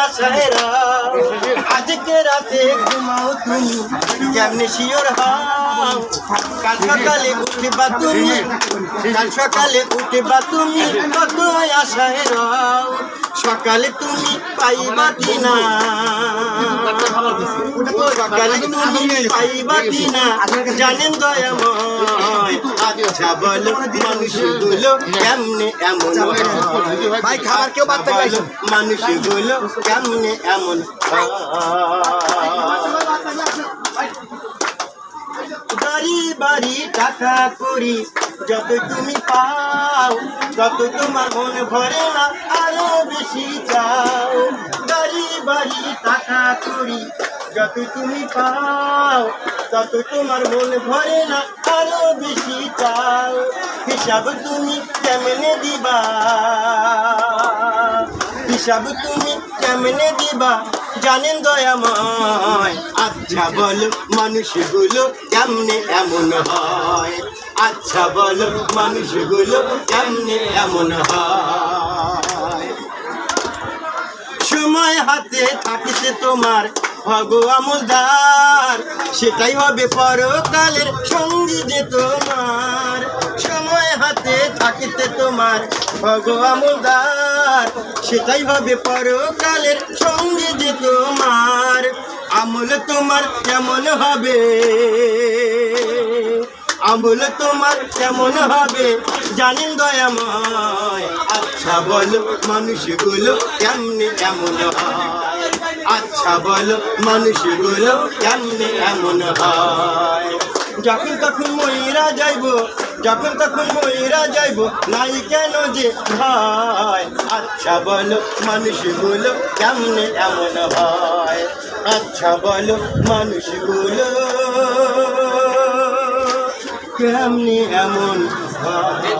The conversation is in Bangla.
আশায় রাও আজকে রাতে ঘুমাও তুমি কেমনে শিওর হও কাল সকালে উঠবা তুমি কাল সকালে উঠবা তুমি কত আশায় রাও সকালে তুমি পাইবা কিনা সকালে তুমি পাইবা কিনা জানেন দয়াময় আচ্ছা বলো মানুষগুলো কেমনে এমন ভাই খাবার কেউ বাদ থেকে মানুষগুলো কেমনে এমন বাড়ি বাড়ি টাকা করি যত তুমি পাও তত তোমার মন ভরে না আরো বেশি চাও বাড়ি বাড়ি টাকা করি যত তুমি পাও তত তোমার মন ভরে না আরো বেশি চাও হিসাব তুমি কেমনে দিবা হিসাব তুমি কেমনে দিবা জানেন দয়াময় আচ্ছা বলো মানুষগুলো কেমনে এমন হয় আচ্ছা বলো মানুষগুলো কেমনে এমন হয় সময় হাতে থাকিতে তোমার ভগো আমলদার সেটাই হবে পরকালের সঙ্গী যে তোমার সময় হাতে থাকিতে তোমার ভগো আমলদার সেটাই হবে পরকালের সঙ্গী যে তোমার আমল তোমার কেমন হবে আমল তোমার কেমন হবে জানেন দয়াময় আচ্ছা বলো মানুষগুলো কেমনে এমন হয় আচ্ছা বলো মানুষগুলো কেমনে এমন হয় যখন তখন ময়রা যাইব যখন তখন ময়রা যাইব নাই কেন যে ভয় আচ্ছা বলো মানুষগুলো কেমনে এমন হয় আচ্ছা বলো মানুষগুলো কেমনে এমন হয়